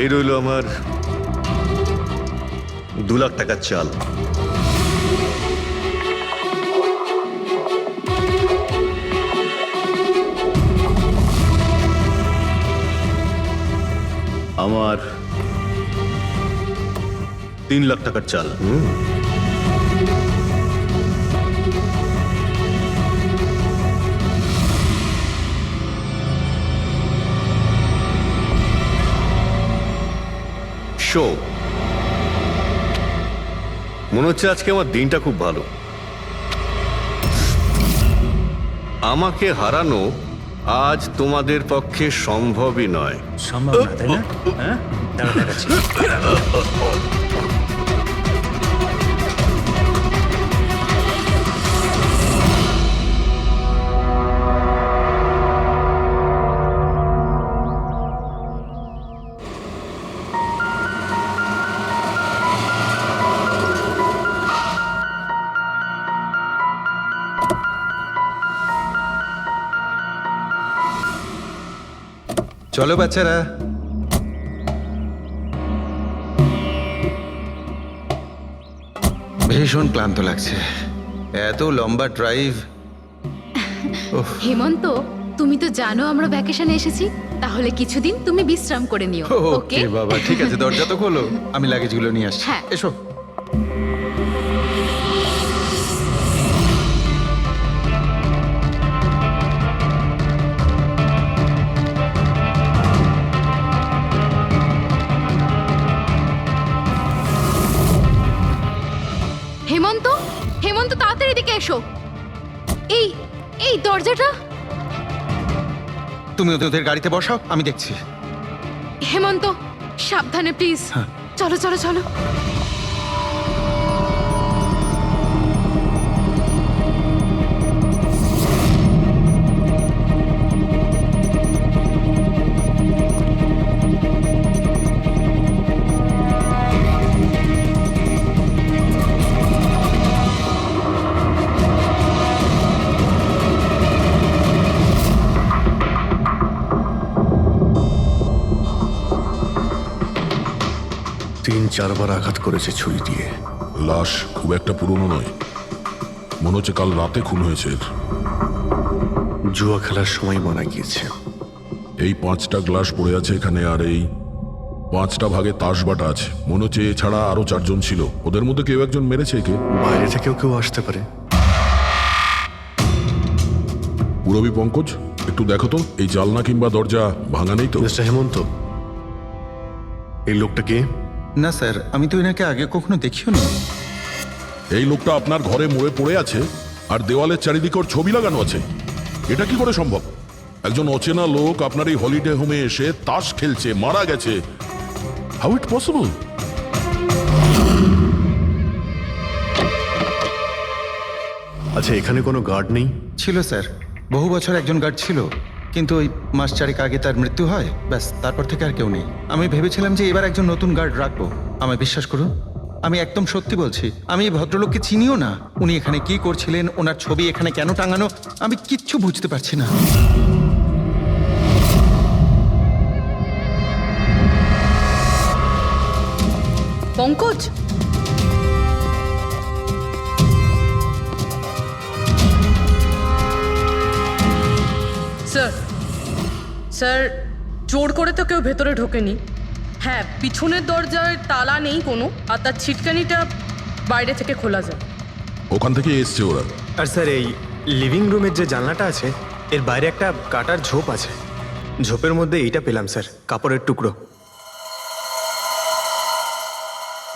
এই রইল আমার 2 লাখ টাকার চাল। আমার 3 লাখ টাকার চাল। শো, মনে হচ্ছে আজকে আমার দিনটা খুব ভালো। আমাকে হারানো আজ তোমাদের পক্ষে সম্ভবই নয়। সম্ভব না, তাই না? হ্যাঁ, দাঁড়া দেখাচ্ছি। চলো বাচ্চারা, ভীষণ ক্লান্ত লাগছে, এত লম্বা ড্রাইভ। হেমন্ত, তুমি তো জানো আমরা ভ্যাকেশনে এসেছি, তাহলে কিছুদিন তুমি বিশ্রাম করে নিও। ওকে ওকে বাবা, ঠিক আছে, দরজা তো খোলো, আমি লাগেজগুলো নিয়ে আসছি। হ্যাঁ। এসো। হেমন্ত, হেমন্ত তাড়াতাড়ি এদিকে এসো। এই এই দরজাটা। তুমি ওদের গাড়িতে বসাও, আমি দেখছি। হেমন্ত, সাবধানে প্লিজ। চলো চলো চলো। তিন চারবার আঘাত করেছে ছুরি দিয়ে। লাশ খুব একটা পুরনো নয়, মনে হচ্ছে কাল রাতে খুন হয়েছে এর। জুয়া খেলার সময় মারা গিয়েছে। এই 5টা গ্লাস পড়ে আছে এখানে, আর এই 5টা ভাগে তাস বাটা আছে। মনে হচ্ছে এছাড়া আরো 4 জন ছিল, ওদের মধ্যে কেউ একজন মেরেছে একে। বাইরে থেকেও কেউ আসতে পারে। পুরবী পঙ্কজ, একটু দেখো তো এই জালনা কিংবা দরজা ভাঙা নেই তো? মিস্টার হেমন্ত, এই লোকটা কে? না স্যার, আমি তো এনাকে আগে কখনো দেখিও নি। এই লোকটা আপনার ঘরে মরে পড়ে আছে, আর দেওয়ালের চারিদিকে ওর ছবি লাগানো আছে। এটা কি করে সম্ভব? একজন অচেনা লোক আপনার এই হলিডে হোমে এসে তাস খেলছে, মারা গেছে। How it possible? আচ্ছা, এখানে কোনো গার্ড নেই? ছিল স্যার, বহু বছর একজন গার্ড ছিল, কিন্তু ওই মাস চারেক আগে তার মৃত্যু হয়, ব্যাস, তারপর থেকে আর কেউ নেই। আমি ভেবেছিলাম যে এবার একজন নতুন গার্ড রাখবো। আমায় বিশ্বাস করুন, আমি একদম সত্যি বলছি, আমি এই ভদ্রলোককে চিনিও না। উনি এখানে কি করছিলেন, ওনার ছবি এখানে কেন টাঙানো, আমি কিচ্ছু বুঝতে পারছি না। পঙ্কজ, স্যার স্যার, জোর করে তো কেউ ভেতরে ঢোকেনি। হ্যাঁ, পিছনের দরজায় তালা নেই কোনো, আর তার ছিটকানিটা বাইরে থেকে খোলা যায়। ওখান থেকে এসছে ওরা। আর স্যার, এই লিভিং রুমের যে জানলাটা আছে, এর বাইরে একটা কাটার ঝোপ আছে। ঝোপের মধ্যে এইটা পেলাম স্যার, কাপড়ের টুকরো।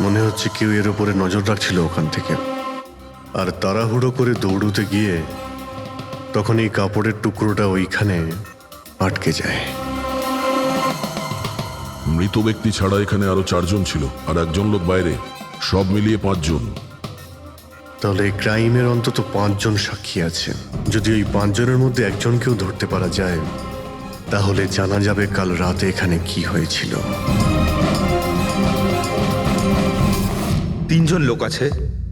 মনে হচ্ছে কেউ এর উপরে নজর রাখছিল ওখান থেকে, আর তাড়াহুড়ো করে দৌড়তে গিয়ে তখন এই কাপড়ের টুকরোটা ওইখানে আটকে যায়। মৃত ব্যক্তি ছাড়া এখানে আরো 4 জন ছিল, আর একজন লোক বাইরে, সব মিলিয়ে 5 জন। তাহলে এই ক্রাইমের অন্তত 5 জন সাক্ষী আছে। যদি ওই 5 জনের মধ্যে একজনকেও ধরতে পারা যায়, তাহলে জানা যাবে কাল রাতে এখানে কি হয়েছিল। 3 জন লোক আছে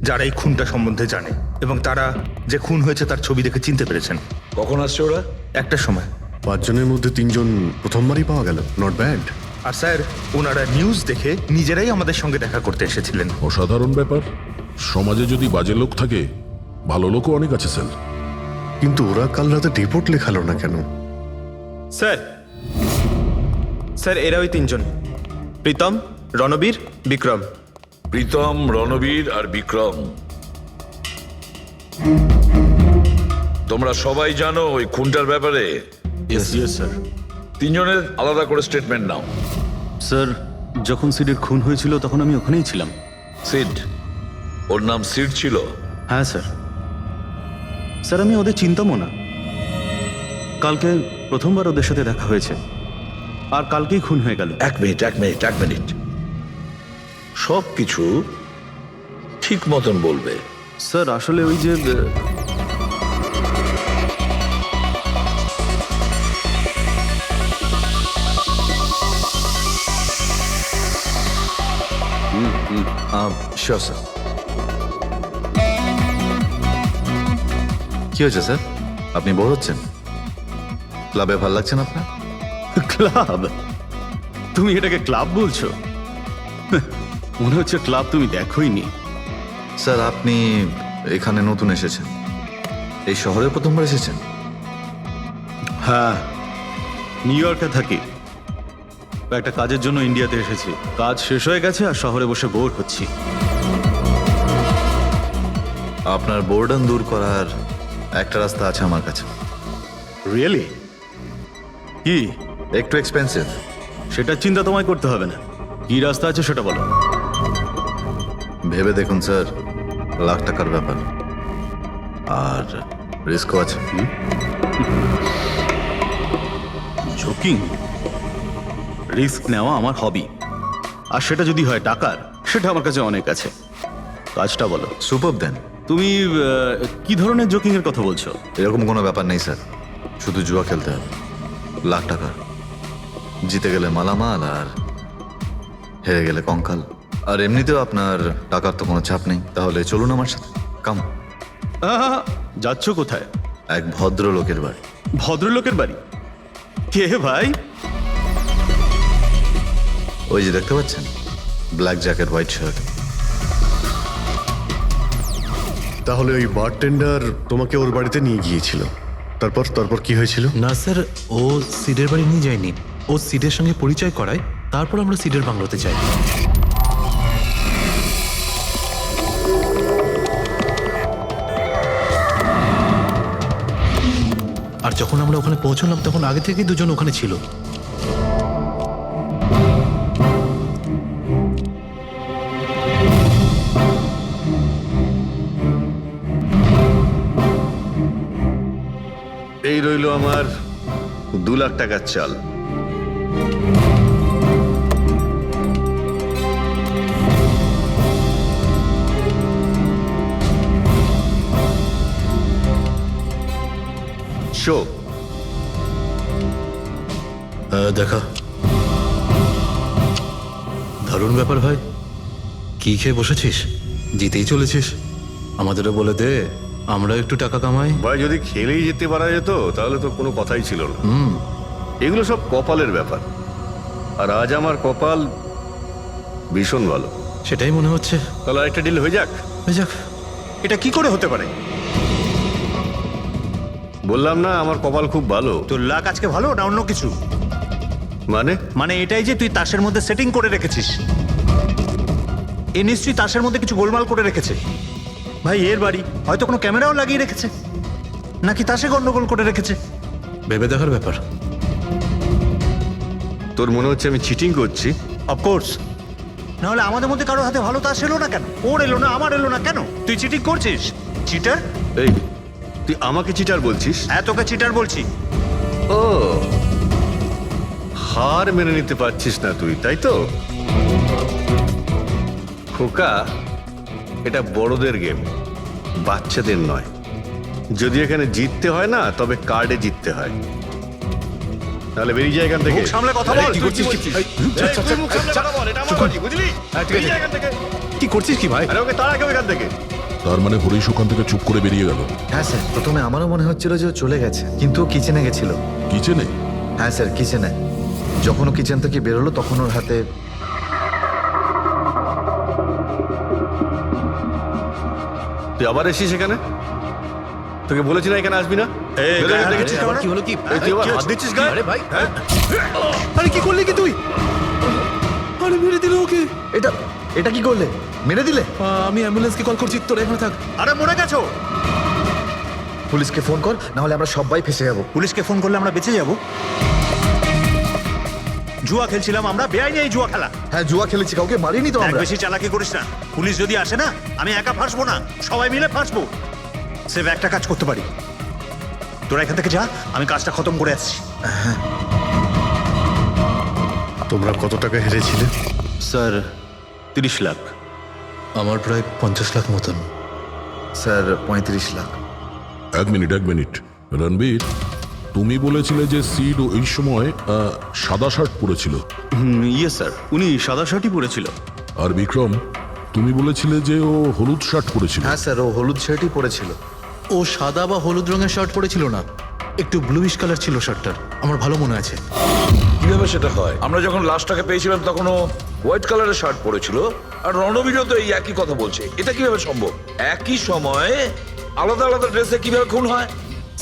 যারা এই খুনটা সম্বন্ধে জানে, এবং তারা যে খুন হয়েছে তার ছবি দেখে চিনতে পেরেছেন। কখন আসছে ওরা? একটা সময়। 5 জনের মধ্যে 3 জন প্রথমবারই পাওয়া গেল, নট ব্যাড। আর স্যার ওনারা নিউজ দেখে নিজেরাই আমাদের সঙ্গে দেখা করতে এসেছিলেন। অসাধারণ ব্যাপার। সমাজে যদি বাজে লোক থাকে, ভালো লোকও অনেক আছে স্যার। কিন্তু ওরা কাল রাতে রিপোর্ট লেখালো না কেন? স্যার স্যার এরা ওই তিনজন, প্রীতম, রণবীর, বিক্রম। প্রীতম, রণবীর আর বিক্রম, তোমরা সবাই জানো ওই খুনটার ব্যাপারে। স্যার। তিনজনের আলাদা করে স্টেটমেন্ট নাও। স্যার, যখন সিডের খুন হয়েছিল তখন আমি ওখানেই ছিলাম। সিড, ওর নাম সিড ছিল? হ্যাঁ স্যার। স্যার, আমি ওদের চিনতামও না। কালকে প্রথমবার ওদের সাথে দেখা হয়েছে, আর কালকেই খুন হয়ে গেল। এক মিনিট, সব কিছু ঠিক মতন বলবে। স্যার, আসলে ওই যে শিওর স্যার। কি হয়েছে স্যার? আপনি বোর হচ্ছেন? ক্লাবে ভালো লাগছে না আপনার? ক্লাব? তুমি এটাকে ক্লাব বলছো? মনে হচ্ছে ক্লাব তুমি দেখোইনি। স্যার, আপনি এখানে নতুন এসেছেন, এই শহরে প্রথমবার এসেছেন? হ্যাঁ, নিউ ইয়র্কে থাকি। একটা কাজের জন্য ইন্ডিয়াতে এসেছি। কাজ শেষ হয়ে গেছে আর শহরে বসে বোর হচ্ছি। আপনার বোর্ডন দূর করার একটা রাস্তা আছে আমার কাছে। রিয়েলি? কি? একটু এক্সপেন্সিভ। সেটার চিন্তা তোমায় করতে হবে না। কি রাস্তা আছে সেটা বলো। ভেবে দেখুন স্যার, লাখ টাকার ব্যাপার, আর রিস্কও আছে। ঝুঁকি, রিস্ক নেওয়া আমার হবি। আর সেটা যদি হয় টাকার, সেটা আমার কাছে অনেক আছে। কাজটা বলো। সুপার দেন। তুমি কি ধরনের জোকিং এর কথা বলছো? এরকম কোনো ব্যাপার নেই স্যার, শুধু জুয়া খেলতে হবে। লাখ টাকা, জিতে গেলে মালামাল আর হেরে গেলে কঙ্কাল। আর এমনিতেও আপনার টাকার তো কোনো চাপ নেই। তাহলে চলুন আমার সাথে, কাম। যাচ্ছ কোথায়? এক ভদ্রলোকের বাড়ি। ভদ্রলোকের বাড়ি? কে ভাই? ওই যে দেখতে পাচ্ছেন, ব্ল্যাক জ্যাকেট, হোয়াইট শার্ট। তাহলে ওই বারটেন্ডার তোমাকে ওর বাড়িতে নিয়ে গিয়েছিল, তারপর তারপর কি হয়েছিল? না স্যার, ও সিডের বাড়ি নিয়ে যায়নি। ও সিডের সঙ্গে পরিচয় করায়, তারপর আমরা সিডের বাংলোতে যাই। আর যখন আমরা ওখানে পৌঁছলাম তখন আগে থেকেই দুজন ওখানে ছিল। এই রইল আমার 2 লাখ টাকার চাল। শো দেখা। দারুণ ব্যাপার ভাই। কি খেয়ে বসেছিস? জিতেই চলেছিস। আমাদেরও বলে দে, আমরা একটু টাকা কামাই। ভাই, যদি খেলেই যেতে পারা যেত তাহলে তো কোনো কথাই ছিল না। এগুলো সব কপালের ব্যাপার, আর আজ আমার কপাল ভীষণ ভালো। সেটাই মনে হচ্ছে। তাহলে আরেকটা ডিল হয়ে যাক। হয়ে যাক। এটা কি করে হতে পারে? বললাম না আমার কপাল খুব ভালো। তোর লাক আজকে ভালো না অন্য কিছু? মানে এটাই যে তুই তাসের মধ্যে সেটিং করে রেখেছিস। এ নিশ্চয়ই তাসের মধ্যে কিছু গোলমাল করে রেখেছে। ভাই, এর বাড়ি হয়তো কোনো ক্যামেরাও লাগিয়ে রেখেছে, নাকি তাসে গন্ডগোল করে রেখেছে। ভেবে দেখার ব্যাপার। তোর মনে হচ্ছে আমি চিটিং করছি? অফকোর্স, নাহলে আমাদের মধ্যে কারো হাতে ভালো তাস এলো না কেন? ওর এলো না, আমার এলো না কেন? তুই চিটিং করছিস, চিটার। এই, তুই আমাকে চিটার বলছিস? হ্যাঁ, তোকে চিটার বলছি। ও, হার মেনে নিতে পারছিস না তুই, তাই তো? খোকা, এটা বড়দের গেম, বাচ্চাদের নয়। যদি এখানে জিততে হয় না, তবে কার্ডে জিততে হয়। তাহলে বেরিয়ে যায় এখান থেকে। মুখ সামলে কথা বল। কি করছিস? বুঝলি? কি করছিস কি ভাই? আরে ওকে তাড়া কেউ এখান থেকে। তার মানে হরিশ ওখান থেকে চুপ করে বেরিয়ে গেল? হ্যাঁ স্যার, প্রথমে আমারও মনে হচ্ছিল যে ও চলে গেছে, কিন্তু ও কিচেনে গেছিল। কিচেনে? হ্যাঁ স্যার, কিচেনে। যখন ও কিচেন থেকে বেরোলো তখন ওর হাতে তুই আবার এসিস এখানে? তোকে বলেছি না এখানে আসবি না? দেখেছিস আবার কি হলো কি? এই তুই আবার কি হাত হচ্ছে? দিচ্ছিস গায়ে? আরে ভাই, আরে কি করলি কি তুই? আরে মেরে দিল ওকে। এটা কি করলে? মেরে দিলে? আমি অ্যাম্বুলেন্সকে কল করছি, তোরা এখানে থাক। আরে মরে গেছো। পুলিশকে ফোন কর, না হলে আমরা সবাই ফেসে যাবো। পুলিশকে ফোন করলে আমরা বেঁচে যাব? জুয়া খেলছিলাম আমরা, বেআইনি এই জুয়া খেলা। হ্যাঁ জুয়া খেলেছি, কাউকে মারিনি তো দেখ, আমরা। বেশি চালাকি করিস না। পুলিশ যদি আসে না, আমি একা ফাঁসবো না, সবাই মিলে ফাঁসবো। সেভ একটা কাজ করতে পারি, তোরা এখান থেকে যা, আমি কাজটা খতম করে আসছি। তোমরা কত টাকা হেরেছিলে? স্যার 30 লাখ। আমার প্রায় 50 লাখ মতন। স্যার 35 লাখ। এক মিনিট রণবীর, তুমি বলেছিলে যে সিড ওই সময় সাদা শার্ট পরেছিল, ইয়ে স্যার, উনি সাদা শার্টই পরেছিল। আর বিক্রম, তুমি বলেছিলে যে ও হলুদ শার্ট পরেছিল। হ্যাঁ স্যার, ও হলুদ শার্টই পরেছিল। ও সাদা বা হলুদ রঙের শার্ট পরেছিল না, একটু ব্লুইশ কালার ছিল শার্টটার, আমার ভালো মনে আছে। কিভাবে সেটা হয়? আমরা যখন লাশটাকে পেয়েছিলাম তখন ও হোয়াইট কালারের শার্ট পরেছিল, আর রণবীরও তো এই একই কথা বলছে। এটা কিভাবে সম্ভব? একই সময়ে আলাদা আলাদা ড্রেসে কিভাবে খুন হয়?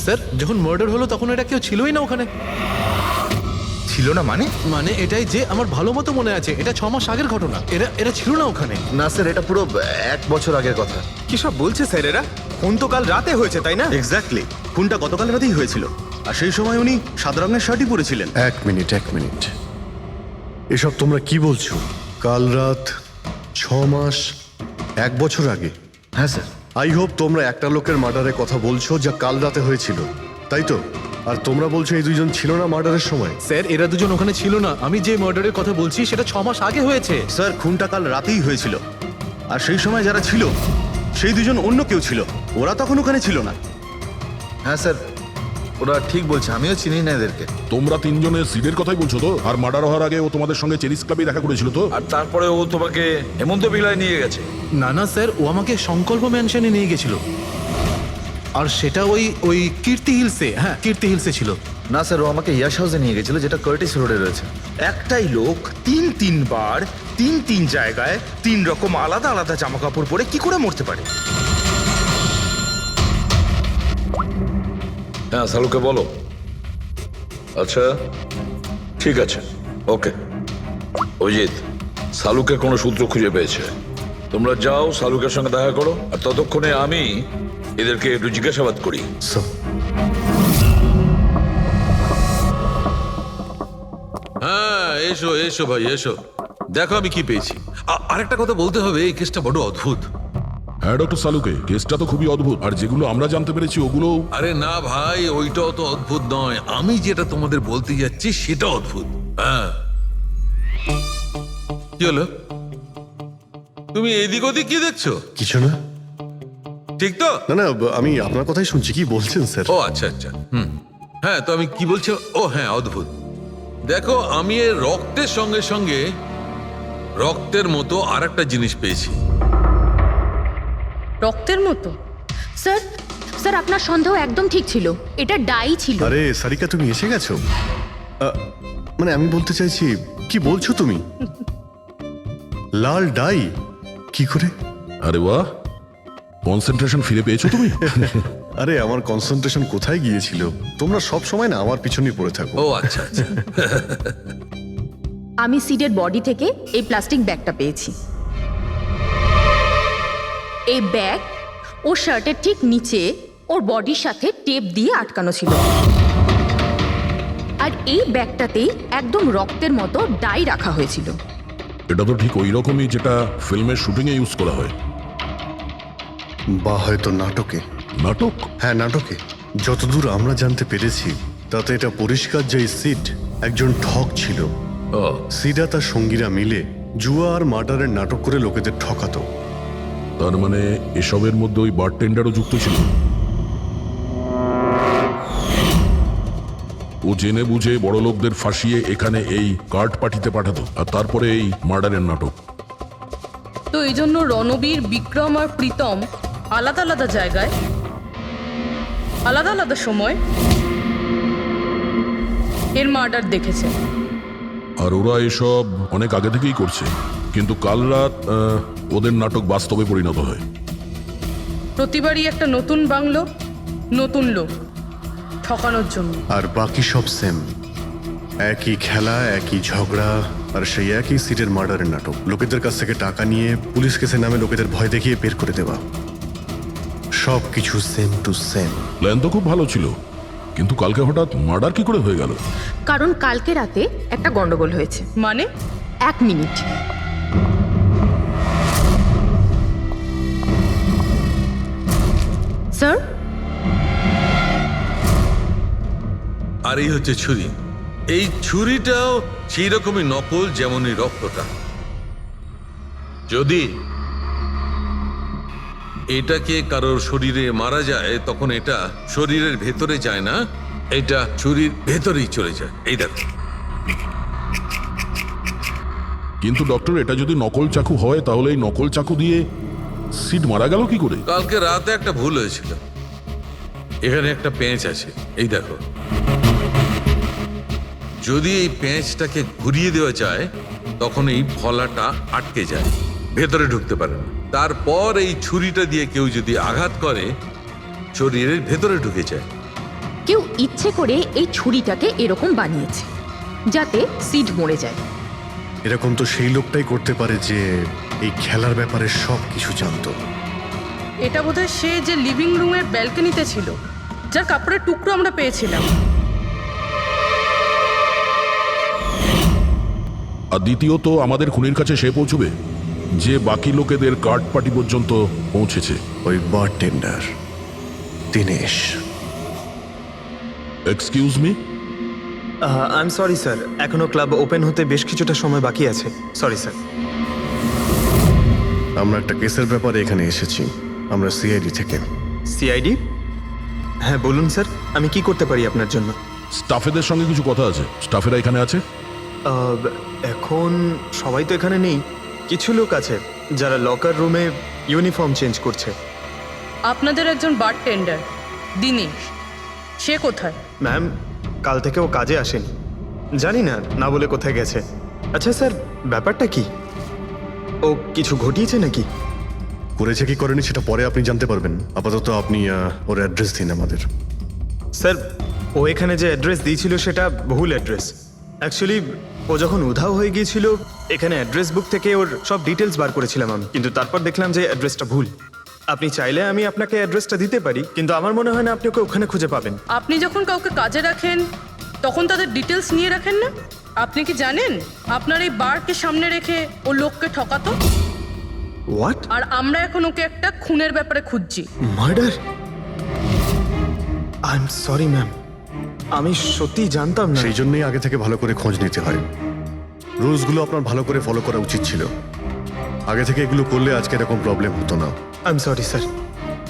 স্যার, যখন মার্ডার হলো তখন এটা কেউ ছিলই না ওখানে। ছিল না মানে? মানে এটাই যে আমার ভালো মতো মনে আছে, এটা 6 মাস আগের ঘটনা। এরা ছিল না ওখানে। না স্যার, এটা পুরো 1 বছর আগের কথা। কি সব বলছে স্যার এরা? খুন তো কাল রাতে হয়েছে, তাই না? এক্স্যাক্টলি, খুনটা গতকাল রাতেই হয়েছিল। আর সেই সময় উনি সাদা রঙের শার্টই পরেছিলেন। এক মিনিট, এসব তোমরা কি বলছো? কাল রাত, 6 মাস, 1 বছর আগে? হ্যাঁ স্যার। আই হোপ তোমরা একটা লোকের মার্ডারের কথা বলছো যা কাল রাতে হয়েছিল, তাই তো? আর তোমরা বলছো এই দুজন ছিল না মার্ডারের সময়? স্যার, এরা দুজন ওখানে ছিল না। আমি যে মার্ডারের কথা বলছি সেটা 6 মাস আগে হয়েছে। স্যার, খুনটা কাল রাতেই হয়েছিল। আর সেই সময় যারা ছিল সেই দুজন অন্য কেউ ছিল, ওরা তখন ওখানে ছিল না। হ্যাঁ স্যার, ওরা ঠিক বলছে, আমিও চিনি না এদেরকে। তোমরা তিনজনের সিডের কথাই বলছো তো? আর মার্ডার হওয়ার আগে ও তোমাদের সঙ্গে চেরিস ক্লাবে দেখা করেছিল তো? আর তারপরে ও তোমাকে হেমন্ত বিলায় নিয়ে গেছে। না স্যার, ও আমাকে সংকল্প ম্যানশনে নিয়ে গেছিল। আর সেটা ওই কীর্তি হিলসে, হ্যাঁ কীর্তি হিলসে ছিল। না স্যার, ও আমাকে ইয়াশ হাউসে নিয়ে গেছিল, যেটা কার্টিস রোডে রয়েছে। একটাই লোক তিনবার 3 জায়গায় 3 রকম আলাদা আলাদা জামা কাপড় পরে কি করে মরতে পারে? হ্যাঁ, সালুকে বলো। আচ্ছা ঠিক আছে, ওকে। অজিত, সালুকে কোনো সূত্র খুঁজে পেয়েছে। তোমরা যাও, সালুকের সঙ্গে দেখা করো, আর ততক্ষণে আমি এদেরকে একটু জিজ্ঞাসাবাদ করি। হ্যাঁ, এসো ভাই এসো, দেখো আমি কি পেয়েছি। আরেকটা কথা বলতে হবে, এই কেসটা বড় অদ্ভুত। হ্যাঁ ডক্টর সালুকে, কেসটা তো খুবই অদ্ভুত, আর যেগুলো আমরা জানতে পেরেছি ওগুলো। আরে না ভাই, ওইটাও তো অদ্ভুত নয়, আমি যেটা তোমাদের বলতে যাচ্ছি সেটা অদ্ভুত। হ্যাঁ, কি হলো? তুমি এদিক ওদিক কি দেখছো? কিছু না। ঠিক তো? না, আমি আপনার কথাই শুনছি। কি বলছেন স্যার? ও আচ্ছা, হ্যাঁ, তো আমি কি বলছি? ও হ্যাঁ, অদ্ভুত। দেখো, আমি এর রক্তের সঙ্গে সঙ্গে রক্তের মতো আর একটা জিনিস পেয়েছি। রক্তের মতো? স্যার আপনার সন্দেহ একদম ঠিক ছিল, এটা ডাই ছিল। আরে সারিকা, তুমি এসে গেছো? মানে আমি বলতে চাইছি, কি বলছো তুমি? লাল ডাই কি করে? আরে বাহ, কনসেন্ট্রেশন ফিরে পেয়েছো তুমি? আরে আমার কনসেন্ট্রেশন কোথায় গিয়েছিল? তোমরা সব সময় না আমার পিছনেই পড়ে থাকো। ও আচ্ছা। আমি সিডের বডি থেকে এই প্লাস্টিক ব্যাগটা পেয়েছি। এই ব্যাগ ওর শার্টের ঠিক নিচে ওর বডির সাথে টেপ দিয়ে আটকানো ছিল। আর এই ব্যাগটাতেই একদম রক্তের মতো ডাই রাখা হয়েছিল। এটা তো ঠিক ওই রকমই যেটা ফিল্মের শুটিং এ ইউজ করা হয়। বা হয়তো নাটকে। নাটক? হ্যাঁ নাটকে। যতদূর আমরা জানতে পেরেছি তাতে এটা পরিষ্কার যে সিড একজন ঠক ছিল। সিডা তার সঙ্গীরা মিলে জুয়া আর মার্ডারের নাটক করে লোকেদের ঠকাতো। তার মানে এসবের মধ্যে ওই বারটেন্ডারও যুক্ত ছিল। ও জেনে বুঝে বড় লোকদের ফাঁসিয়ে এখানে এই কার্ড পাঠিতে পাঠাতো, আর তারপরে এই মার্ডারের নাটক। তো এই জন্য রণবীর, বিক্রম আর প্রীতম আলাদা আলাদা জায়গায় আলাদা আলাদা সময় এর মার্ডার দেখেছে। আর ওরা এসব অনেক আগে থেকেই করছে, কিন্তু কাল রাত ওদের নাটক বাস্তবে পরিণত হয়। প্রতিবারই একটা নতুন বাংলো, নতুন লোক ঠকানোর জন্য। আর বাকি সব সেম, একই খেলা, একই ঝগড়া, আর সেই একই সিটের মার্ডারের নাটক। লোকেদের কাছ থেকে টাকা নিয়ে পুলিশ কেসে নামে লোকেদের ভয় দেখিয়ে বের করে দেওয়া, সব কিছু সেম টু সেম। প্ল্যান তো খুব ভালো ছিল, কিন্তু কালকে হঠাৎ মার্ডার কি করে হয়ে গেল? কারণ কালকে রাতে একটা গন্ডগোল হয়েছে। মানে 1 মিনিট। স্যার, আর এই হচ্ছে ছুরি। এই ছুরিটাও সেই রকমই নকল যেমনই রক্তটা। যদি এটাকে কারোর শরীরে মারা যায় তখন এটা শরীরের ভেতরে যায় না, এটা ছুরির ভেতরেই চলে যায়। এই দেখো। কিন্তু ডক্টর, এটা যদি নকল চাকু হয় তাহলে এই নকল চাকু দিয়ে সিড মারা গেল কি করে? কালকে রাতে একটা ভুল হয়েছিল। এখানে একটা পেঁচ আছে, এই দেখো। যদি এই পেঁচটাকে ঘুরিয়ে দেওয়া যায় তখন এই ফলাটা আটকে যায়, ভেতরে ঢুকতে পারে না। তারপর এই ছুরিটা দিয়ে কেউ যদি আঘাত করে শরীরের ভেতরে ঢুকে যায়। কেউ ইচ্ছে করে এই ছুরিটাকে এরকম বানিয়েছে যাতে সিড মরে যায়। এরকম তো সেই লোকটাই করতে পারে যে এই খেলার ব্যাপারে সব কিছু জানতো। এটা বোধহয় সে যে লিভিং রুমের ব্যালকনিতে ছিল, যার কাপড়ের টুকরো আমরা পেয়েছিলাম। আর দ্বিতীয়ত, আমাদের খুনির কাছে সে পৌঁছবে যে বাকি লোকেদের কার্ড পার্টি পর্যন্ত পৌঁছেছে। ওই bartender Dinesh. Excuse me? I am sorry sir, এখনো ক্লাব ওপেন হতে বেশ কিছুটা সময় বাকি আছে। Sorry sir. আমরা একটা কেসের ব্যাপারে এখানে এসেছি, আমরা সিআইডি থেকে। সিআইডি? হ্যাঁ বলুন স্যার, আমি কি করতে পারি আপনার জন্য? স্টাফেদের সঙ্গে কিছু কথা আছে। স্টাফেরা এখানে আছে? এখন সবাই তো এখানে নেই, কিছু লোক আছে যারা লকার রুমে ইউনিফর্ম চেঞ্জ করছে। আপনাদের একজন বারটেন্ডার দিনেশ, সে কোথায়? ম্যাম, কাল থেকে ও কাজে আসেনি, জানি না না বলে কোথায় গেছে। আচ্ছা স্যার, ব্যাপারটা কি? ও কিছু ঘটিয়েছে নাকি? করেছে কি করেনি সেটা পরে আপনি জানতে পারবেন। আপাতত আপনি ওর অ্যাড্রেস দিন আমাদের। স্যার, ও এখানে যে অ্যাড্রেস দিয়েছিল সেটা ভুল অ্যাড্রেস। অ্যাকচুয়ালি ও যখন উধাও হয়ে গিয়েছিল এখানে অ্যাড্রেস বুক থেকে ওর সব ডিটেলস বার করেছিলাম আমি, কিন্তু তারপর দেখলাম যে অ্যাড্রেসটা ভুল। আপনি চাইলে আমি আপনাকে অ্যাড্রেসটা দিতে পারি, কিন্তু আমার মনে হয় না আপনি ওকে ওখানে খুঁজে পাবেন। আপনি যখন কাউকে কাজে রাখেন তখন তাদের ডিটেলস নিয়ে রাখেন না? আপনি কি জানেন আপনার এই বারকে সামনে রেখে ও লোককে ঠকাতো? হোয়াট? আর আমরা এখন ওকে একটা খুনের ব্যাপারে খুঁজছি। Murder? I am sorry ma'am, আমি সত্যি জানতাম না। সেই জন্যই আগে থেকে ভালো করে খোঁজ নিতে হয়। রুলসগুলো আপনার ভালো করে ফলো করা উচিত ছিল। আগে থেকে এগুলো করলে আজকে এরকম প্রবলেম হতো না। I am sorry sir.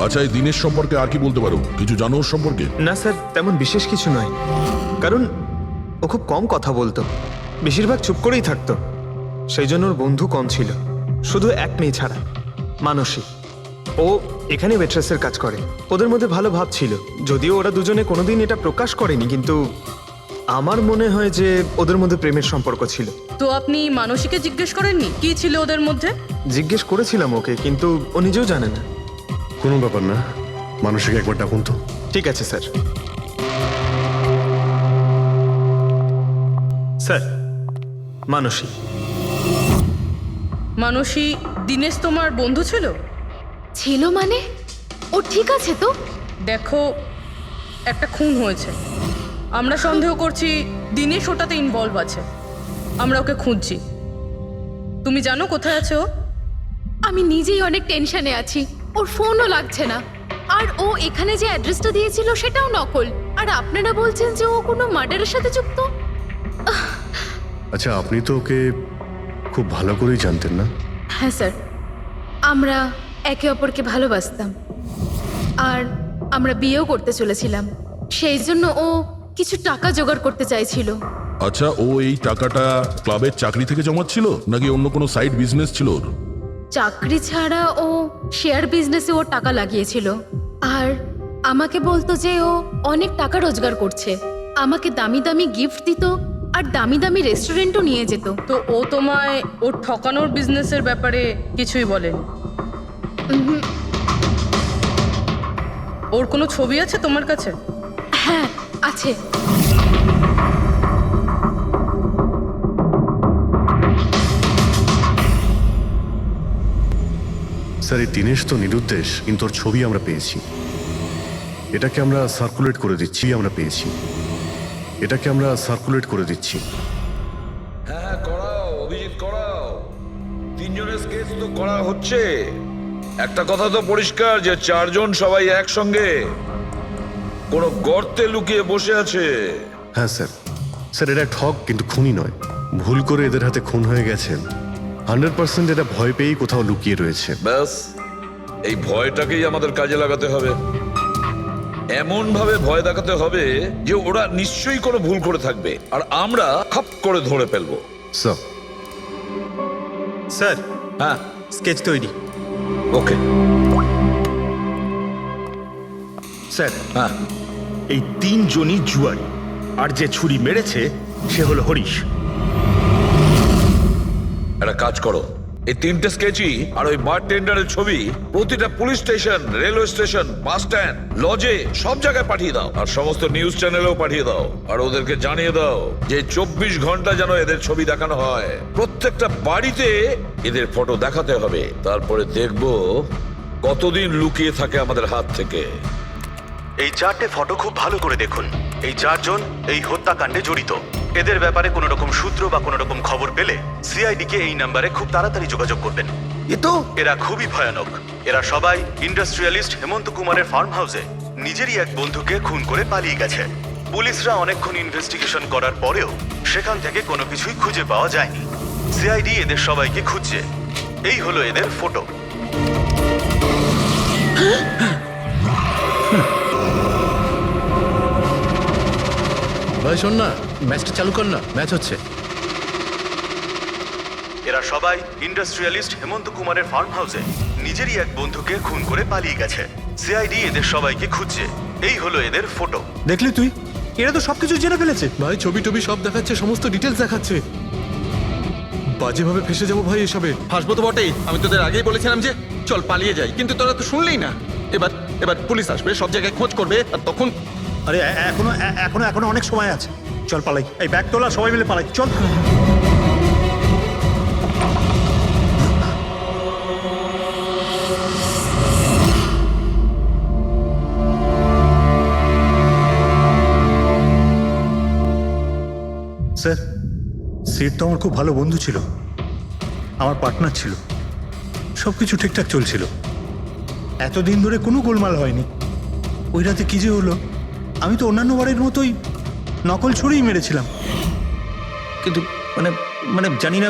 আচ্ছা, এই দিনের সম্পর্কে আর কি বলতে পারো? কিছু জানো ওর সম্পর্কে? না স্যার, তেমন বিশেষ কিছু নয়, কারণ ও খুব কম কথা বলতো, বেশিরভাগ চুপ করেই থাকতো। সেই জন্য ওর বন্ধু কম ছিল, শুধু এক মেয়ে ছাড়া, মানসী। ও এখানে ওয়েট্রেসের কাজ করে। ওদের মধ্যে ভালো ভাব ছিল, যদিও ওরা দুজনে কোনোদিন এটা প্রকাশ করেনি, কিন্তু আমার মনে হয় যে ওদের মধ্যে প্রেমের সম্পর্ক ছিল। তো আপনি মানসীকে জিজ্ঞেস করেননি কি ছিল ওদের মধ্যে? জিজ্ঞেস করেছিলাম ওকে, কিন্তু ও নিজেও জানে না। কোনো ব্যাপার না, মানুষকে একবার ডাকুন তো। ঠিক আছে স্যার। স্যার, মানসী। মানসী, দিনেশ তোমার বন্ধু ছিল? ছিল মানে? ও ঠিক আছে তো? দেখো, একটা খুন হয়েছে, আমরা সন্দেহ করছি দিনেশ ওটাতে ইনভলভ আছে। আমরা ওকে খুঁজছি। তুমি জানো কোথায় আছে ও? আমি নিজেই অনেক টেনশনে আছি, ওর ফোনও লাগছে না। আর ও এখানে যে অ্যাড্রেসটা দিয়েছিল সেটাও নকল। আর আপনারা বলছেন যে ও কোনো মার্ডারের সাথে যুক্ত? আচ্ছা, আপনি তো ওকে খুব ভালো করেই জানতেন না? হ্যাঁ স্যার, আমরা একে অপরকে ভালোবাসতাম আর আমরা বিয়েও করতে চলেছিলাম। সেই জন্য ও কিছু টাকা জোগাড় করতে চাইছিল। আচ্ছা, ও এই টাকাটা ক্লাবের চাকরি থেকে জমাচ্ছিল নাকি অন্য কোনো সাইড বিজনেস ছিল ওর? চাকরি ছাড়া ও শেয়ার বিজনেসে ও টাকা লাগিয়েছিল। আর আমাকে বলতো যে ও অনেক টাকা রোজগার করছে, আমাকে দামি দামি গিফট দিত, আর দামি দামি রেস্টুরেন্টও নিয়ে যেত। তো ও তোমায় ওর ঠকানোর বিজনেসের ব্যাপারে কিছুই বলেনি? ওর কোনো ছবি আছে তোমার কাছে? হ্যাঁ আছে। স্যার এই দিনেশ তো নিরুদ্দেশ, কিন্তু ওর ছবি আমরা পেয়েছি। এটাকে আমরা সার্কুলেট করে দিচ্ছি। হ্যাঁ করাও অভিজিৎ, করাও। তিনজনের স্কেচ তো করা হচ্ছে। একটা কথা তো পরিষ্কার যে চারজন সবাই একসঙ্গে কোনো গর্তে লুকিয়ে বসে আছে। হ্যাঁ স্যার। স্যার এরা ঠক কিন্তু খুনি নয়। ভুল করে এদের হাতে খুন হয়ে গেছেন। 100% এটা ভয় পেয়েই কোথাও লুকিয়ে রয়েছে। ব্যাস এই ভয়টাকেই আমাদের কাজে লাগাতে হবে। এমন ভাবে ভয় দেখাতে হবে যে ওরা নিশ্চয়ই কোনো ভুল করে থাকবে আর আমরা খাপ করে ধরে ফেলবো। স্যার স্যার হ্যাঁ স্কেচ তৈরি। ওকে স্যার হ্যাঁ এই তিনজনই জুয়ারি, আর যে ছুরি মেরেছে সে হলো হরিশ। একটা কাজ করো, এই তিনটে স্কেচই আর ওই বারটেন্ডারের ছবি প্রতিটা police station, railway station, bus stand, লজে সব জায়গায় পাঠিয়ে দাও। আর সমস্ত নিউজ চ্যানেলেও পাঠিয়ে দাও। আর ওদেরকে জানিয়ে দাও যে 24 ঘন্টা যেন এদের ছবি দেখানো হয়। প্রত্যেকটা বাড়িতে এদের ফটো দেখাতে হবে। তারপরে দেখবো কতদিন লুকিয়ে থাকে আমাদের হাত থেকে। এই 4টে ফটো খুব ভালো করে দেখুন। এই 4 জন এই হত্যাকাণ্ডে জড়িত। এদের ব্যাপারে কোনো রকম সূত্র বা কোনো রকম খবর পেলে সিআইডি কে এই নাম্বারে খুব তাড়াতাড়ি যোগাযোগ করবেন। এরা খুবই ভয়ানক। এরা সবাই ইন্ডাস্ট্রিয়ালিস্ট হেমন্ত কুমারের ফার্ম হাউসে নিজেরই এক বন্ধুকে খুন করে পালিয়ে গেছে। পুলিশরা অনেকক্ষণ ইনভেস্টিগেশন করার পরেও সেখান থেকে কোনো কিছুই খুঁজে পাওয়া যায়নি। সিআইডি এদের সবাইকে খুঁজছে। এই হলো এদের ফটো। ভাই শোন না, ম্যাচটা চালু কর না, ম্যাচ হচ্ছে। এরা সবাই ইন্ডাস্ট্রিয়ালিস্ট হেমন্ত কুমারের ফার্ম হাউসে নিজেরই এক বন্ধুকে খুন করে পালিয়ে গেছে। সিআইডি এদের সবাইকে খুঁজছে। এই হলো এদের ফটো। দেখলি তুই, এরা তো সবকিছু জেনে ফেলেছে। ভাই ছবি টবি সব দেখাচ্ছে, সমস্ত ডিটেলস দেখাচ্ছে। বাজেভাবে ফেসে যাবো ভাই এসবে। হাসবো তো বটেই। আমি তোদের আগেই বলেছিলাম যে চল পালিয়ে যাই, কিন্তু তোরা তো শুনলেই না। এবার পুলিশ আসবে, সব জায়গায় খোঁজ করবে, আর তখন আরে এখনো অনেক সময় আছে। চল পালাই, এই ব্যাগ তোলা, সবাই মিলে পালাই, চল। স্যার সিট তো আমার খুব ভালো বন্ধু ছিল, আমার পার্টনার ছিল, সব কিছু ঠিকঠাক চলছিল। এতদিন ধরে কোনো গোলমাল হয়নি। ওই রাতে কি যে হলো, আমি তো অন্যান্য বারের মতোই নকল ছুরিই মেরেছিলাম, কিন্তু মানে জানি না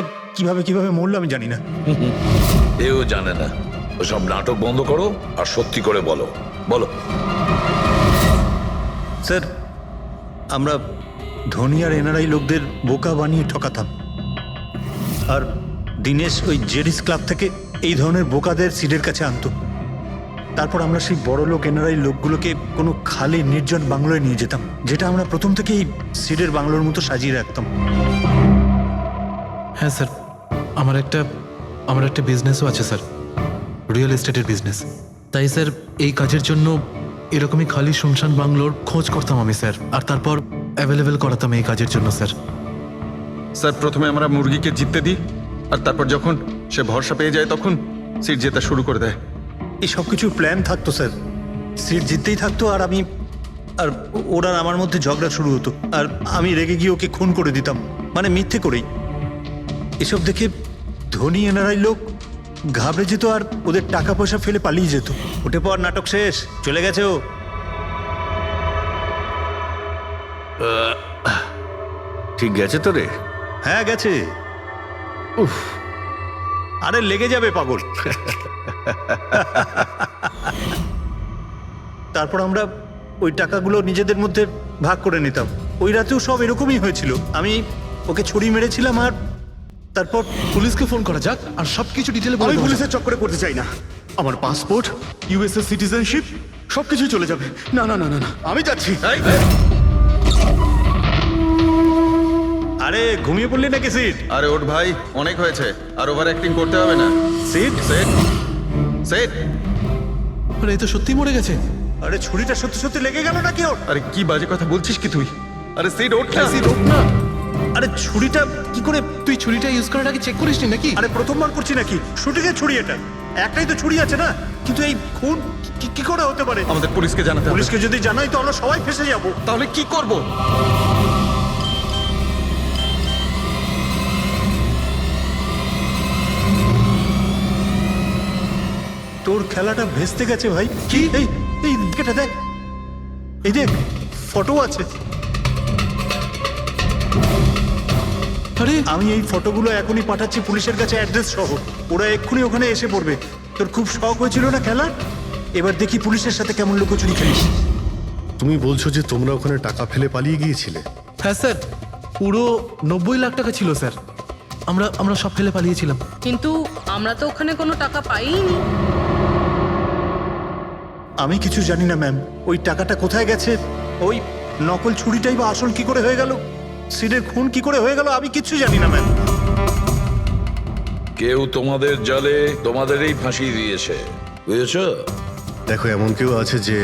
কিভাবে মরলো, আমি জানি না। এও জানে না। ওসব নাটক বন্ধ করো আর সত্যি করে বলো। বলো স্যার, আমরা ধনী আর এনআরআই লোকদের বোকা বানিয়ে ঠকাতাম, আর দিনেশ ওই জেডিস ক্লাব থেকে এই ধরনের বোকাদের সিডের কাছে আনতো। তারপর আমরা সেই বড় লোক এনআরআই লোকগুলোকে কোনো খালি নির্জন বাংলোয় নিয়ে যেতাম, যেটা আমরা প্রথম থেকেই সিডের বাংলোর মতো সাজিয়ে রাখতাম। হ্যাঁ স্যার, আমার একটা বিজনেসও আছে স্যার, রিয়েল এস্টেটের বিজনেস। তাই স্যার এই কাজের জন্য এরকমই খালি শুনশান বাংলোর খোঁজ করতাম আমি স্যার, আর তারপর অ্যাভেলেবেল করাতাম এই কাজের জন্য স্যার। স্যার প্রথমে আমরা মুরগিকে জিততে দিই, আর তারপর যখন সে ভরসা পেয়ে যায় তখন সিট জেতা শুরু করে দেয়। এই সব কিছু প্ল্যান থাকতো স্যার, সিট জিততেই থাকতো, আর ওরা আমার মধ্যে ঝগড়া শুরু হতো, আর আমি রেগে গিয়ে ওকে খুন করে দিতাম, মানে মিথ্যে করেই। এসব দেখে ধনী এনআরআই লোক ঘাবড়ে যেত আর ওদের টাকা পয়সা ফেলে পালিয়ে যেত। উঠে পর, নাটক শেষ, চলে গেছে ও। ঠিক গেছে তো রে? হ্যাঁ গেছে। উফ, আরে লেগে যাবে পাগল। তারপর আমরা ওই টাকাগুলো নিজেদের মধ্যে ভাগ করে নিতাম। ওই রাতেও সব এরকমই হয়েছিল। আমি ওকে ছুরি মেরেছিলাম, আর তারপর পুলিশকে ফোন করা যাক আর সবকিছু ডিটেলে বলে আমি দেবো। পুলিশের চক্করে করতে চাই না। আমার পাসপোর্ট, ইউএসএ সিটিজেনশিপ সবকিছু চলে যাবে। না না না না না, আমি যাচ্ছি। আরে ঘুমিয়ে পড়লি নাকি সিট? আরে ওঠ ভাই, অনেক হয়েছে, আর ওভার অ্যাক্টিং করতে হবে না। Sit set set. আরে এই তো সত্যি মরে গেছে। আরে ছুরিটা সত্যি সত্যি লেগে গেল নাকি ওর? আরে কি বাজে কথা বলছিস কি তুই? আরে সিট ওঠ না। সিট ওঠ না। আরে ছুরিটা কি করে? তুই ছুরিটা ইউজ করার আগে চেক করিসনি নাকি? আরে প্রথমবার করছি নাকি? শুটিংয়ের ছুরি এটা, একটাই তো ছুরি আছে না, কিন্তু এই খুন কি করে হতে পারে? আমাদের পুলিশকে জানাতে হবে। পুলিশকে যদি জানাই তো আমরা সবাই ফেসে যাব। তাহলে কি করব? তোর খেলাটা ভেস্তে গেছে ভাই। কি? এই এই দিকেটা দেখ, এই দেখ ফটো আছে। আরে আমি এই ফটোগুলো এখনই পাঠাচ্ছি পুলিশের কাছে অ্যাড্রেস সহ, ওরা এক্ষুনি ওখানে এসে পড়বে। তোর খুব শখ হয়েছিল না খেলার, এবার দেখি পুলিশের সাথে কেমন লুকোচুরি খেলিস। তুমি বলছো যে তোমরা ওখানে টাকা ফেলে পালিয়ে গিয়েছিলে? হ্যাঁ স্যার, পুরো 90 লাখ টাকা ছিল স্যার। আমরা সব ফেলে পালিয়েছিলাম। কিন্তু আমরা তো ওখানে কোনো টাকা পাইনি। আমি কিছু জানি না ম্যাম, ওই টাকাটা কোথায় গেছে, ওই নকল ছুরিটাই বা আসল কি করে হয়ে গেল, সিডের খুন কি করে হয়ে গেল, আমি কিচ্ছু জানি না ম্যাম। কেউ তোমাদের জালে তোমাদেরই ফাঁসিয়ে দিয়েছে, বুঝেছ? দেখো, এমন কেউ আছে যে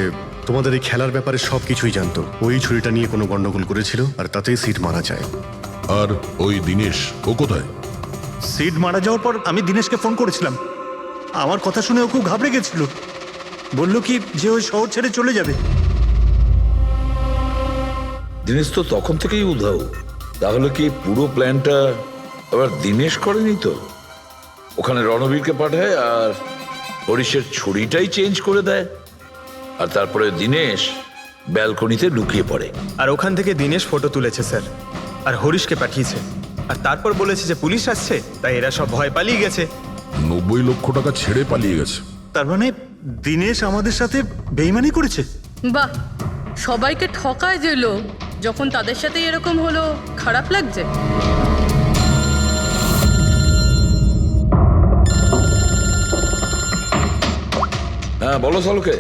তোমাদের এই খেলার ব্যাপারে সব কিছুই জানতো, ওই ছুরিটা নিয়ে কোনো গন্ডগোল করেছিল আর তাতেই সিট মারা যায়। আর ওই দিনেশ, ও কোথায়? সিড মারা যাওয়ার পর আমি দিনেশকে ফোন করেছিলাম, আমার কথা শুনে ও খুব ঘাবড়ে গেছিল, বললো কি যে ওই শহর ছেড়ে চলে যাবে। দিনেশ তো তখন থেকেই উধাও। তাহলে কি পুরো প্ল্যানটা আবার দিনেশ করেনি তো? ওখানে রণবীরকে পাঠায় আর হরিশের ছুরিটাই চেঞ্জ করে দেয়, আর তারপরে দিনেশ ব্যালকনিতে লুকিয়ে পড়ে। আর ওখান থেকে দিনেশ ফটো তুলেছে স্যার, আর হরিশকে পাঠিয়েছে, আর তারপর বলেছে যে পুলিশ আসছে, তাই এরা সব ভয় পালিয়ে গেছে। 90 লক্ষ টাকা ছেড়ে পালিয়ে গেছে। তার মানে দিনেশ আমাদের সাথে বেইমানি করেছে। বাহ, সবাইকে ঠকায় যে লোক, যখন তাদের সাথে এরকম হলো খারাপ লাগছে। হ্যাঁ বলো সালুকে।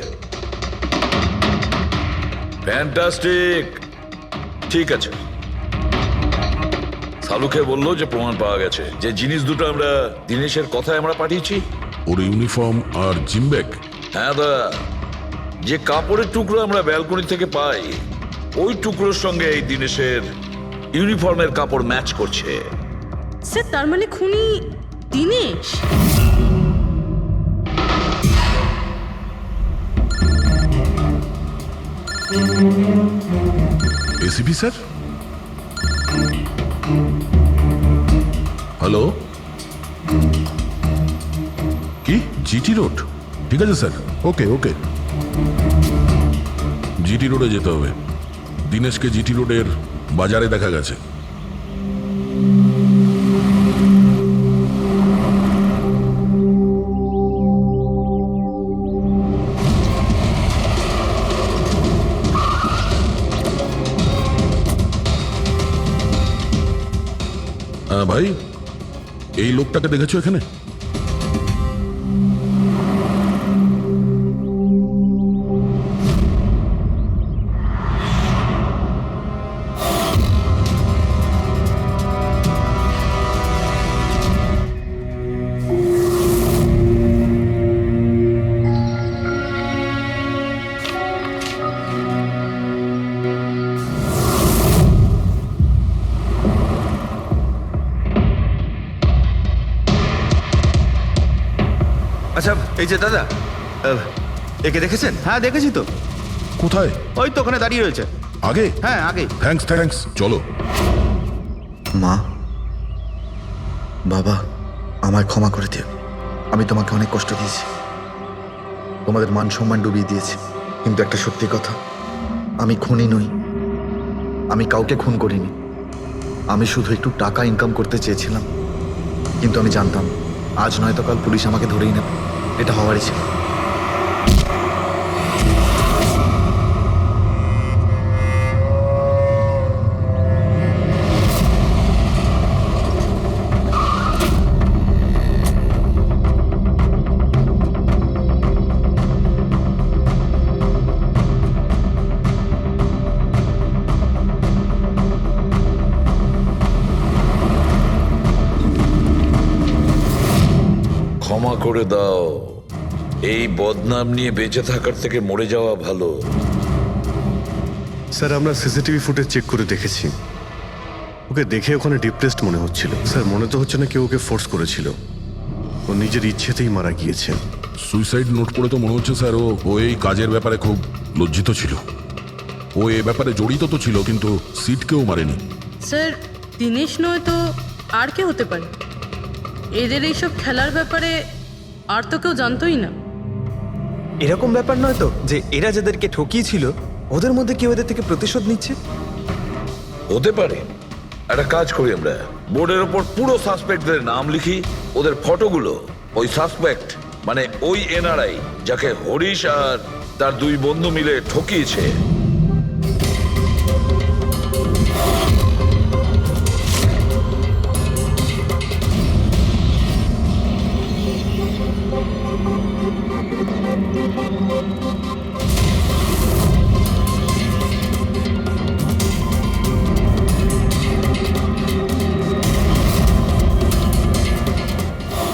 ফ্যান্টাস্টিক, ঠিক আছে। সালুকে বললো যে প্রমাণ পাওয়া গেছে, যে জিনিস দুটো আমরা দিনেশের কথায় আমরা পাঠিয়েছি, ওর ইউনিফর্ম আর জিম ব্যাগ। হ্যাঁ দা, যে কাপড়ের টুকরো আমরা ব্যালকনি থেকে পাই, ওই টুকরোর সঙ্গে এই দিনেশের ইউনিফর্মের কাপড় ম্যাচ করছে। স্যার, তার মানে খুনি দিনেশ? ACP sir, hello. কি জিটি রোড? ঠিক আছে স্যার, ওকে ওকে। জিটি রোডে যেতে হবে। দিনেশকে জিটি রোডের বাজারে দেখা গেছে। ভাই, এই লোকটাকে দেখেছো এখানে? আচ্ছা, এই যে দাদা, একে দেখেছেন? হ্যাঁ দেখেছি তো। কোথায়? ওই তো ওখানে দাঁড়িয়ে রয়েছে। আগে? হ্যাঁ আগে। থ্যাঙ্কস থ্যাঙ্কস, চলো। মা, বাবা, আমায় ক্ষমা করে দিও। আমি তোমাকে অনেক কষ্ট দিয়েছি, তোমাদের মান সম্মান ডুবিয়ে দিয়েছি, কিন্তু একটা সত্যি কথা, আমি খুনি নই, আমি কাউকে খুন করিনি। আমি শুধু একটু টাকা ইনকাম করতে চেয়েছিলাম, কিন্তু আমি জানতাম আজ নয়তো কাল পুলিশ আমাকে ধরেই নেবে, এটা হওয়ারই ছিল। ক্ষমা করে দাও। এই বদনাম নিয়ে বেঁচে থাকার থেকে মরে যাওয়া ভালো। স্যার আমরা সিসিটিভি ফুটেজ চেক করে দেখেছি, ওকে দেখে ওখানে ডিপ্রেসড মনে হচ্ছিল। স্যার মনে তো হচ্ছে না কেউ ওকে ফোর্স করেছিল, ও নিজের ইচ্ছেতেই মারা গিয়েছে। সুইসাইড নোট পড়ে তো মনে হচ্ছে স্যার ও এই কাজের ব্যাপারে খুব লজ্জিত ছিল। ও এ ব্যাপারে জড়িত তো ছিল, কিন্তু সিটকেও মারেনি। স্যার দিনেশ নয় তো আর কে হতে পারে? এদের এইসব খেলার ব্যাপারে আর তো কেউ জানতোই না। এরকম ব্যাপার নয় তো যে এরা যাদেরকে ঠকিয়েছিল ওদের মধ্যে কেউ এদের থেকে প্রতিশোধ নিচ্ছে? হতে পারে। একটা কাজ করি, আমরা বোর্ডের ওপর পুরো সাসপেক্টদের নাম লিখি, ওদের ফটোগুলো ওই সাসপেক্ট মানে ওই এনআরআই যাকে হরিশ আর তার দুই বন্ধু মিলে ঠকিয়েছে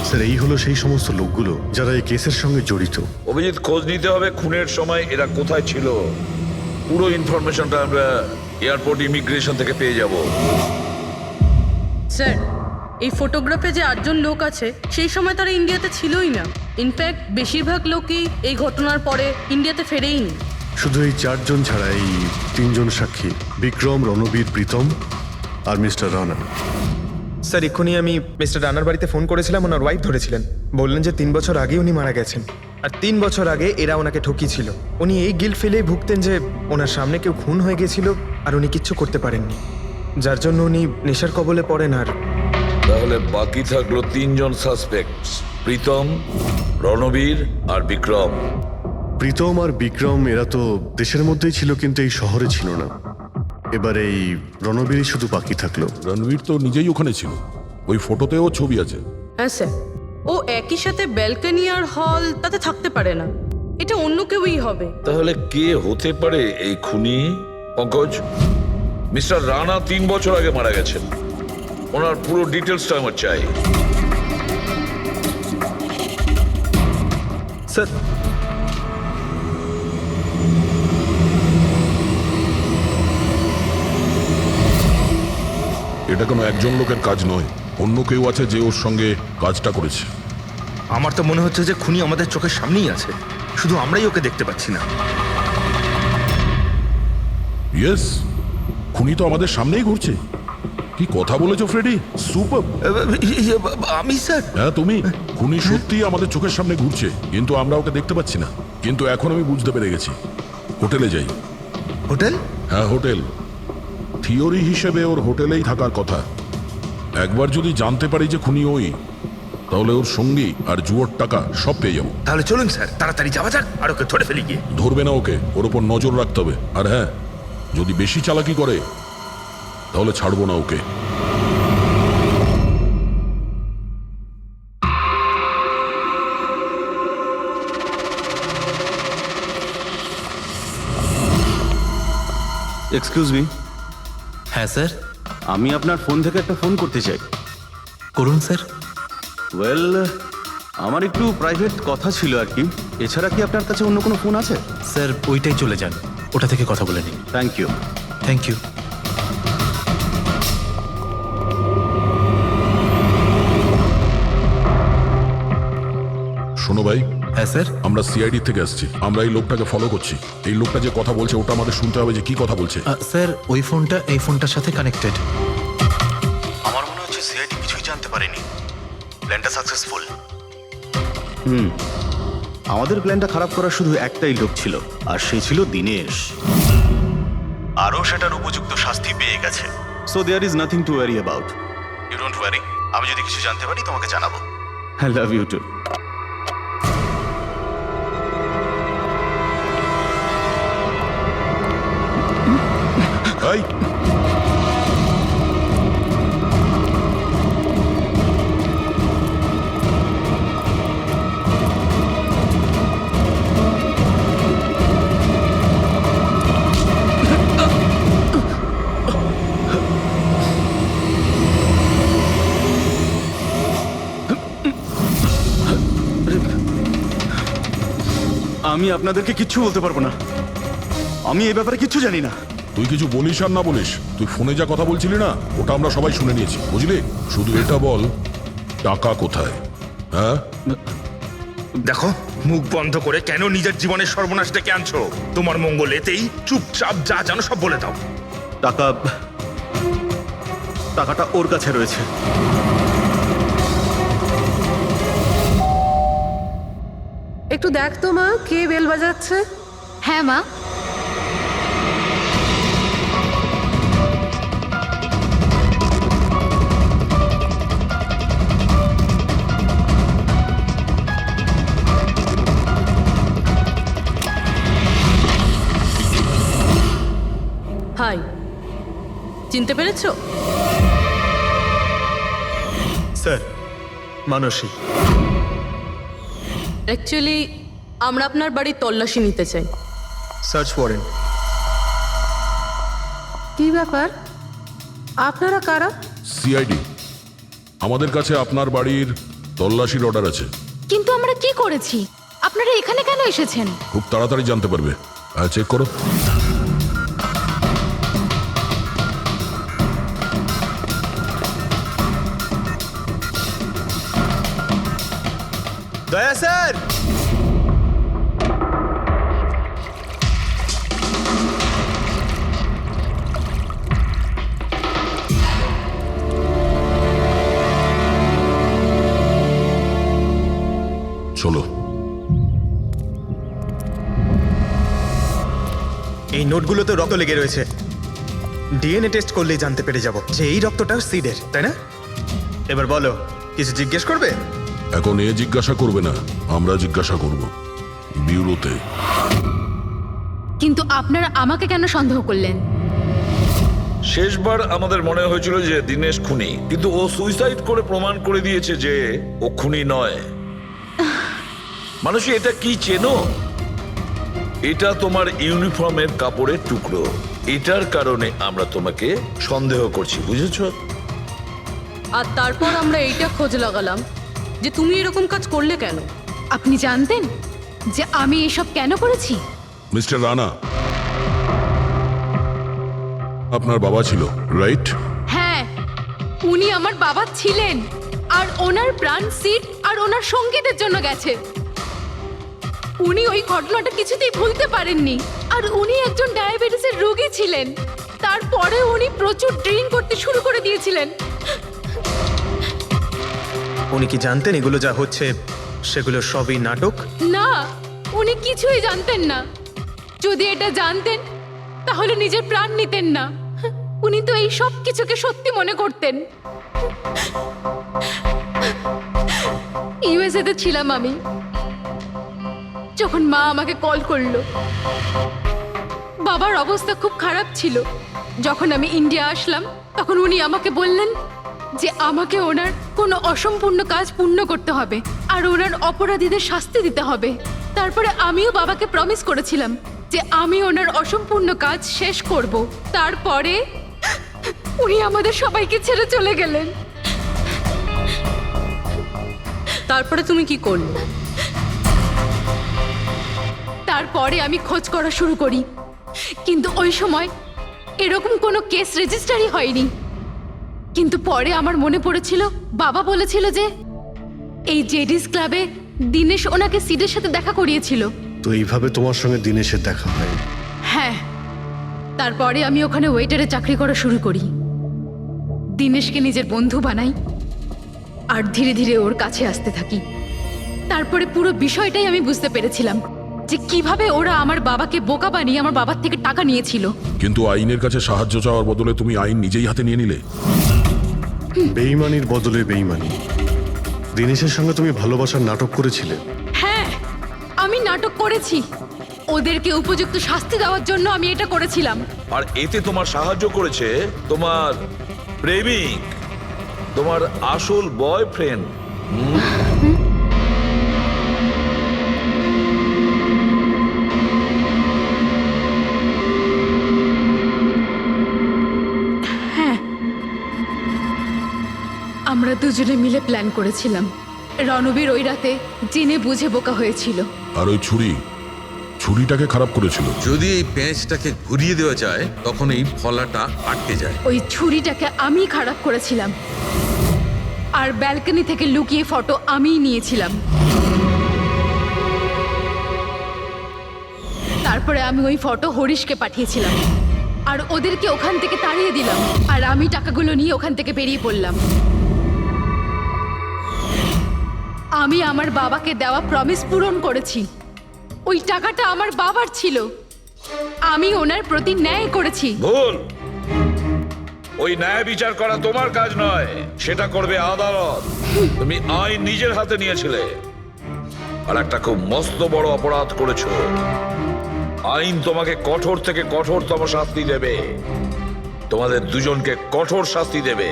স্যার এই হলো সেই সমস্ত লোকগুলো যারা এই কেসের সঙ্গে জড়িত। অভিজিৎ, খোঁজ নিতে হবে খুনের সময় এরা কোথায় ছিল। পুরো ইনফরমেশনটা আমরা এয়ারপোর্ট ইমিগ্রেশন থেকে পেয়ে যাব। স্যার এই ফটোগ্রাফে যে 8 জন লোক আছে সেই সময় তারা ইন্ডিয়াতে ছিলই না। ইনফ্যাক্ট বেশিরভাগ লোকই এই ঘটনার পরে ইন্ডিয়াতে ফেরেইনি। শুধু এই 4 জন ছাড়া এই 3 জন সাক্ষী, বিক্রম, রণবীর, প্রীতম আর মিস্টার রানা। স্যার এক্ষুনি আমি মিস্টার রানার বাড়িতে ফোন করেছিলাম, ওনার ওয়াইফ ধরেছিলেন। বললেন যে 3 বছর আগে উনি মারা গেছেন, আর 3 বছর আগে এরা ওনাকে ঠকিয়েছিল। উনি এই গিল্ট ফিলেই ভুগতেন যে ওনার সামনে কেউ খুন হয়ে গেছিল আর উনি কিচ্ছু করতে পারেননি, যার জন্য উনি নেশার কবলে পড়েন। আর তাহলে বাকি থাকলো 3 জন সাসপেক্ট, প্রীতম, রণবীর আর বিক্রম। প্রীতম আর বিক্রম এরা তো দেশের মধ্যেই ছিল, কিন্তু এই শহরে ছিল না। এবার এই রণবীরই শুধু বাকি থাকলো। রণবীর তো নিজেই ওখানে ছিল, ওই ফটোতেও ছবি আছে। হ্যাঁ স্যার, ও একই সাথে ব্যালকনি আর হল তাতে থাকতে পারে না, এটা অন্য কেউই হবে। তাহলে কে হতে পারে এই খুনি? পঙ্কজ, মিস্টার রানা 3 বছর আগে মারা গেছেন, ওনার পুরো ডিটেলসটা আমার চাই। স্যার এটা কোনো একজন লোকের কাজ নয়, অন্য কেউ আছে যে ওর সঙ্গে কাজটা করেছে। আমার তো মনে হচ্ছে যে খুনি আমাদের চোখের সামনেই আছে, শুধু আমরাই ওকে দেখতে পাচ্ছি না। ইয়েস, খুনি তো আমাদের সামনেই ঘুরছে। কি কথা বলেছো ফ্রেডি, সুপার। আমি স্যার? হ্যাঁ তুমি। খুনি সত্যিই আমাদের চোখের সামনে ঘুরছে, কিন্তু আমরা ওকে দেখতে পাচ্ছি না। কিন্তু এখন আমি বুঝতে পেরে গেছি। হোটেলে যাই। হোটেল? হ্যাঁ হোটেল। থিওরি হিসেবে ওর হোটেলেই থাকার কথা। একবার যদি জানতে পারি যে খুনি ওই, তাহলে ওর সঙ্গী আর জুয়োর টাকা সব পেয়ে যাবো। তাহলে চলুন স্যার, তাড়াতাড়ি যাওয়া যাক আর ওকে ধরে ফেলি গিয়ে। ধরবে না ওকে, ওর ওপর নজর রাখতে হবে। আর হ্যাঁ, যদি বেশি চালাকি করে তাহলে ছাড়বো না ওকে। Excuse me. হ্যাঁ স্যার। আমি আপনার ফোন থেকে একটা ফোন করতে চাই। করুন স্যার। ওয়েল, আমার একটু প্রাইভেট কথা ছিল আর কি। এছাড়া কি আপনার কাছে অন্য কোনো ফোন আছে? স্যার ওইটাই চলে যান, ওটা থেকে কথা বলে নিন। Thank you. Thank you. শোনো ভাই। হ্যাঁ স্যার। আমরা সিআইডি থেকে আসছি, আমরা এই লোকটাকে ফলো করছি। এই লোকটা যে কথা বলছে ওটা আমাদের শুনতে হবে যে কি কথা বলছে। স্যার ওই ফোনটা এই ফোনটার সাথে কানেক্টেড। আমার মনে হচ্ছে সিআইডি কিছুই জানতে পারেনি। প্ল্যানটা সাকসেসফুল। আমাদের প্ল্যানটা খারাপ করার শুধু একটাই লোক ছিল, আর সে ছিল দিনেশ। আরও সেটার উপযুক্ত শাস্তি পেয়ে গেছে। So there is nothing to worry about. You don't worry. আমি যদি কিছু জানতে পারি তোমাকে জানাবো। I love you too. এই আমি আপনাদেরকে কিচ্ছু বলতে পারবো না, আমি এই ব্যাপারে কিচ্ছু জানি না। তুই কিছু বলিস আর না বলিস, তুই ফোনে যা কথা বলছিলি না ওটা আমরা সবাই শুনে নিয়েছি, বুঝলি? শুধু এটা বল, টাকা কোথায়? হ্যাঁ, দেখো, মুখ বন্ধ করে কেন নিজের জীবনের সর্বনাশ ডেকে আনছো? তোমার মঙ্গল এতেই, চুপচাপ যা জানো সব বলে দাও। টাকাটা ওর কাছে রয়েছে। একটু দেখ তো মা, কে বেল বাজাচ্ছে? হ্যাঁ মা। হাই, চিনতে পেরেছো? স্যার, মানসী। অ্যাকচুয়ালি আমরা আপনার বাড়ির তল্লাশি নিতে চাই। Search warrant. কি ব্যাপার, আপনারা কারা? সিআইডি, আমাদের কাছে আপনার বাড়ির তল্লাশির অর্ডার আছে। কিন্তু আমরা কি করেছি? আপনারা এখানে কেন এসেছেন? খুব তাড়াতাড়ি জানতে পারবে। চেক করো। দয়া স্যার। চলো। এই নোটগুলোতে রক্ত লেগে রয়েছে। ডিএনএ টেস্ট করলেই জানতে পেরে যাব যে এই রক্তটা সিডের, তাই না? এবার বলো, কিছু জিজ্ঞেস করবে? এখন এ জিজ্ঞাসা করবে না, আমরা জিজ্ঞাসা করব বিউরোতে। কিন্তু আপনারা আমাকে কেন সন্দেহ করলেন? শেষবার আমাদের মনে হয়েছিল যে দিনেশ খুনি, কিন্তু ও সুইসাইড করে প্রমাণ করে দিয়েছে যে ও খুনি নয়। মানুষ, এটা কি চেনো? এটা তোমার ইউনিফর্মের কাপড়ের টুকরো। এটার কারণে আমরা তোমাকে সন্দেহ করছি, বুঝেছো? আর তারপর আমরা এইটা খোঁজ লাগালাম যে তুমি এরকম কাজ করলে কেন। আপনি জানতেন যে আমি এসব কেন করেছি? মিস্টার রানা, আপনার বাবা ছিল, রাইট? হ্যাঁ, উনি আমার বাবা ছিলেন, আর ওনার প্রাণ সিট আর ওনার সঙ্গীতের জন্য গেছে। উনি ওই ঘটনাটা কিছুতেই ভুলতে পারেননি, আর উনি একজন ডায়াবেটিসের রোগী ছিলেন। তারপরে উনি প্রচুর ড্রিঙ্ক করতে শুরু করে দিয়েছিলেন। উনি কি জানতেন এগুলো যা হচ্ছে সেগুলো সবই নাটক? না, উনি কিছুই জানতেন না। যদি এটা জানতেন তাহলে নিজের প্রাণ নিতেন না। উনি তো এই সব কিছুকে সত্যি মনে করতেন। ইউএসএ তে ছিলাম আমি, যখন মা আমাকে কল করলো। বাবার অবস্থা খুব খারাপ ছিল। যখন আমি ইন্ডিয়া আসলাম তখন উনি আমাকে বললেন যে আমাকে ওনার কোনো অসম্পূর্ণ কাজ পূর্ণ করতে হবে আর ওনার অপরাধীদের শাস্তি দিতে হবে। তারপরে আমিও বাবাকে প্রমিস করেছিলাম যে আমি ওনার অসম্পূর্ণ কাজ শেষ করব। তারপরে উনি আমাদের সবাইকে ছেড়ে চলে গেলেন। তারপরে তুমি কি করলে? তারপরে আমি খোঁজ করা শুরু করি, কিন্তু ওই সময় এরকম কোনো কেস রেজিস্টারই হয়নি। কিন্তু পরে আমার মনে পড়েছিল, বাবা বলেছিল যে এই জেডিস ক্লাবে দিনেশ ওনাকে সিডের সাথে দেখা করিয়েছিল। তো এইভাবে তোমার সঙ্গে দিনেশের দেখা হয়? হ্যাঁ, তারপরে আমি ওখানে ওয়েটারে চাকরি করা শুরু করি। দিনেশকে নিজের বন্ধু বানাই আর ধীরে ধীরে ওর কাছে আসতে থাকি। তারপরে পুরো বিষয়টাই আমি বুঝতে পেরেছিলাম যে কিভাবে ওরা আমার বাবাকে বোকা বানিয়ে আমার বাবার থেকে টাকা নিয়েছিল। কিন্তু আইনের কাছে সাহায্য চাওয়ার বদলে তুমি আইন নিজেই হাতে নিয়ে নিলে। বেইমানির বদলে বেইমানি। দিনেশের সঙ্গে তুমি ভালোবাসার নাটক করেছিলে। হ্যাঁ, আমি নাটক করেছি। ওদেরকে উপযুক্ত শাস্তি দেওয়ার জন্য আমি এটা করেছিলাম। আর এতে তোমার সাহায্য করেছে তোমার প্রেমিক, তোমার আসল বয়ফ্রেন্ড। আমরা দুজনে মিলে প্ল্যান করেছিলাম। রণবীর ওই রাতে জেনে বুঝে বোকা হয়েছিল। আর ওই ছুরি ছুরিটাকে খারাপ করেছিল? যদি এই পেঁচটাকে ঘুরিয়ে দেওয়া যায় তখন এই ফলাটা আটকে যায়। ওই ছুরিটাকে আমি খারাপ করেছিলাম, আর ব্যালকনি থেকে লুকিয়ে ফটো আমিই নিয়েছিলাম। তারপরে আমি ওই ফটো হরিশকে পাঠিয়েছিলাম, আর ওদেরকে ওখান থেকে তাড়িয়ে দিলাম, আর আমি টাকাগুলো নিয়ে ওখান থেকে বেরিয়ে পড়লাম। আমি আমার বাবাকে দেওয়া প্রমিস পূরণ করেছি। ওই টাকাটা আমার বাবার ছিল, আমি ওনার প্রতি ন্যায় করেছি। ভুল। ওই ন্যায় বিচার করা তোমার কাজ নয়, সেটা করবে আদালত। তুমি আইন নিজের হাতে নিয়েছিলে, আর একটা খুব মস্ত বড় অপরাধ করেছো। আইন তোমাকে কঠোর থেকে কঠোরতম শাস্তি দেবে, তোমাদের দুজনকে কঠোর শাস্তি দেবে।